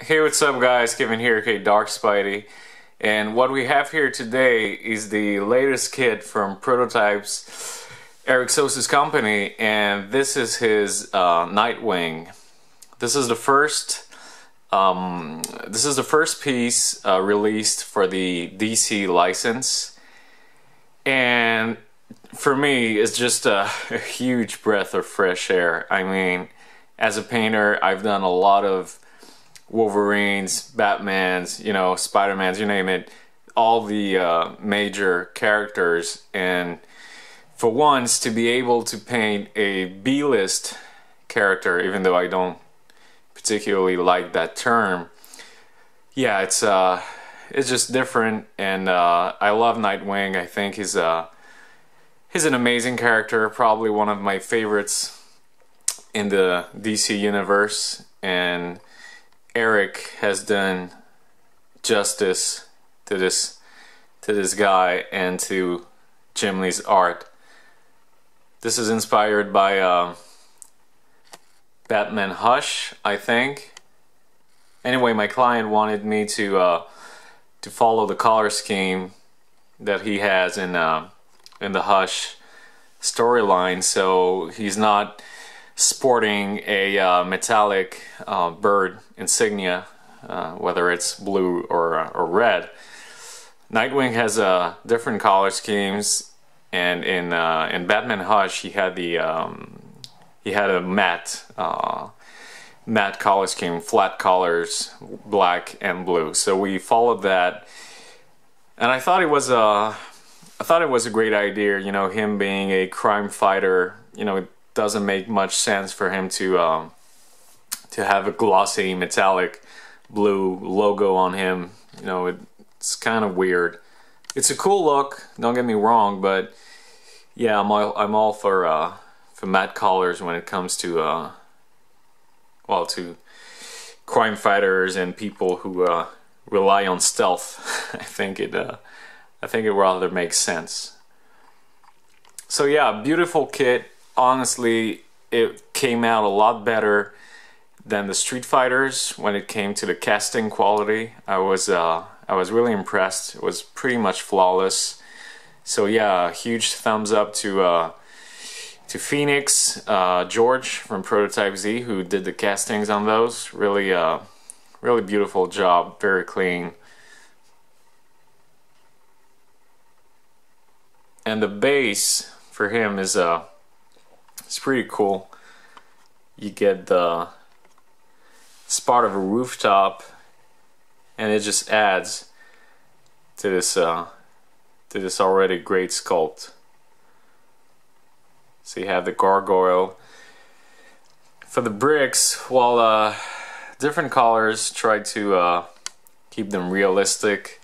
Hey, what's up guys, Kevin here, DarkSpidey, and what we have here today is the latest kit from Prototype's Eric Sosa's company, and this is his Nightwing. This is the first piece released for the DC license, and for me it's just a huge breath of fresh air. I mean, as a painter, I've done a lot of Wolverines, Batmans, you know, Spider-Mans, you name it, all the major characters, and for once to be able to paint a B-list character, even though I don't particularly like that term, yeah, it's just different, and I love Nightwing. I think he's an amazing character, probably one of my favorites in the DC universe, and Eric has done justice to this guy and to Jim Lee's art. This is inspired by Batman Hush, I think. Anyway, my client wanted me to follow the color scheme that he has in the Hush storyline, so he's not sporting a metallic bird insignia, whether it's blue or red. Nightwing has different color schemes, and in Batman Hush he had a matte color scheme, flat colors, black and blue. So we followed that, and I thought it was a great idea. You know, him being a crime fighter, you know, it doesn't make much sense for him to have a glossy metallic blue logo on him. You know, it's kind of weird. It's a cool look, don't get me wrong, but yeah, I'm all for matte colors when it comes to well, to crime fighters and people who rely on stealth. I think it rather makes sense. So yeah, beautiful kit. Honestly, it came out a lot better than the Street Fighters when it came to the casting quality. I was really impressed. It was pretty much flawless. So yeah, huge thumbs up to Phoenix, George from PrototypeZ, who did the castings on those. Really beautiful job, very clean. And the base for him is it's pretty cool. You get the spot of a rooftop, and it just adds to this already great sculpt. So you have the gargoyle. For the bricks, well, different colors, try to keep them realistic.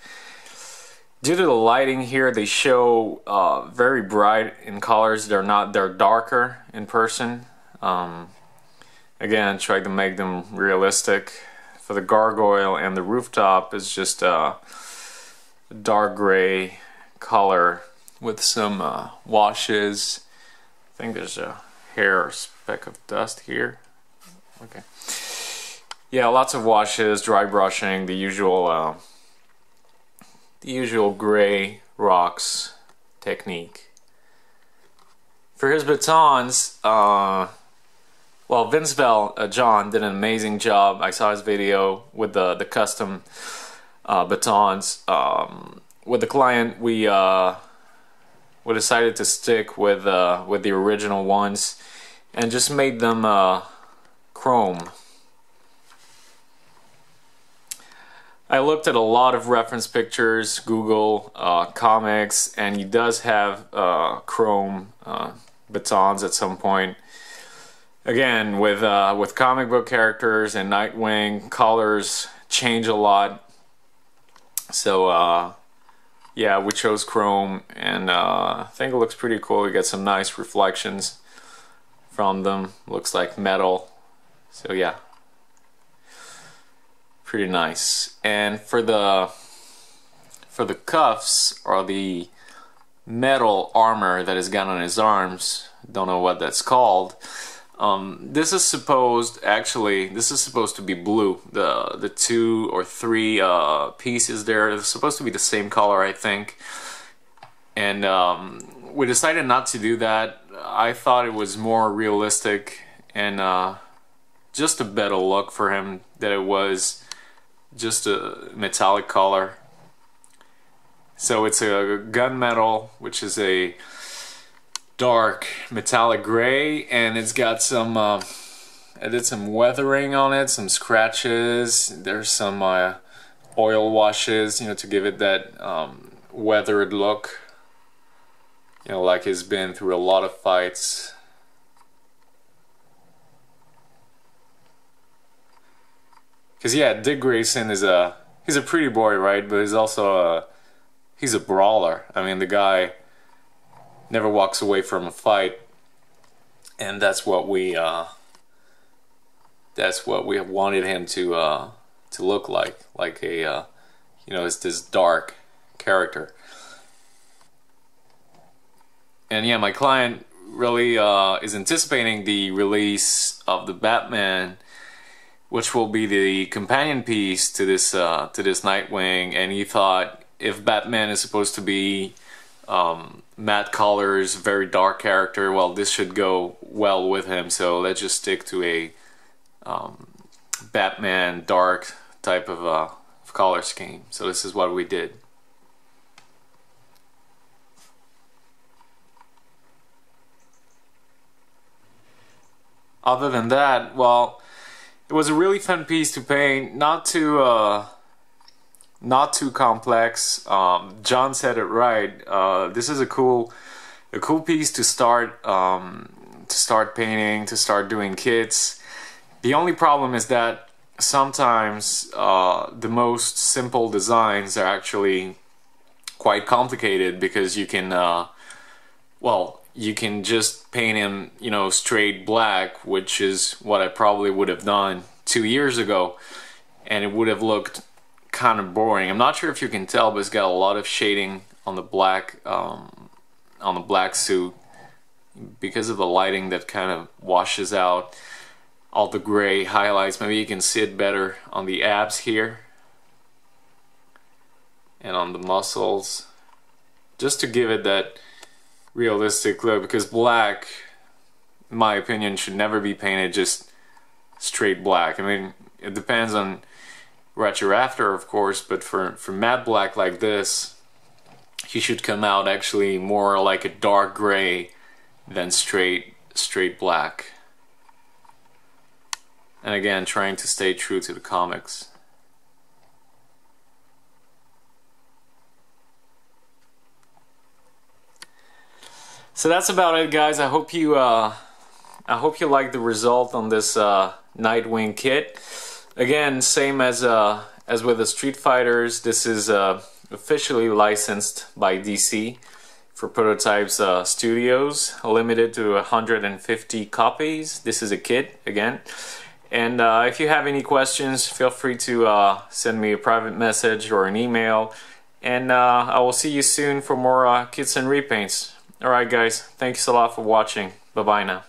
Due to the lighting here, they show very bright in colors. They're darker in person. Again, try to make them realistic. For the gargoyle and the rooftop is just a dark gray color with some washes. I think there's a hair speck of dust here. Okay. Yeah, lots of washes, dry brushing, the usual gray rocks technique. For his batons, well, John did an amazing job. I saw his video with the custom batons. With the client, we decided to stick with the original ones and just made them chrome. I looked at a lot of reference pictures, Google, comics, and he does have chrome batons at some point. Again, with comic book characters and Nightwing, colors change a lot. So yeah, we chose chrome, and I think it looks pretty cool. We get some nice reflections from them. Looks like metal. So yeah, pretty nice. And for the cuffs, or the metal armor that he's got on his arms, don't know what that's called, This is supposed to be blue. The 2 or 3 pieces there are supposed to be the same color, I think. And we decided not to do that. I thought it was more realistic and just a better look for him that it was just a metallic color. So it's a gunmetal, which is a dark metallic gray, and it's got some I did some weathering on it, some scratches. There's some oil washes, you know, to give it that weathered look, you know, like he's been through a lot of fights. Because yeah, Dick Grayson is he's a pretty boy, right? But he's also he's a brawler. I mean, the guy never walks away from a fight, and that's what we have wanted him to look like a you know, it's this dark character. And yeah, my client really is anticipating the release of the Batman, which will be the companion piece to this Nightwing, and he thought if Batman is supposed to be matte colors, very dark character, well, this should go well with him, so let's just stick to a Batman dark type of color scheme. So this is what we did. Other than that, well, it was a really fun piece to paint, not too complex. John said it right. This is a cool piece to start painting, to start doing kits. The only problem is that sometimes the most simple designs are actually quite complicated, because you can well, you can just paint him, you know, straight black, which is what I probably would have done 2 years ago, and it would have looked kind of boring. I'm not sure if you can tell, but it's got a lot of shading on the black suit because of the lighting that kind of washes out all the gray highlights. Maybe you can see it better on the abs here and on the muscles, just to give it that realistic look, because black, in my opinion, should never be painted just straight black. I mean, it depends on what you're after, of course, but for matte black like this, he should come out actually more like a dark gray than straight black. And again, trying to stay true to the comics. So that's about it, guys. I hope you like the result on this Nightwing kit. Again, same as with the Street Fighters, this is officially licensed by DC for PrototypeZ Studios, limited to 150 copies. This is a kit again. And if you have any questions, feel free to send me a private message or an email. And I will see you soon for more kits and repaints. Alright guys, thanks a lot for watching. Bye bye now.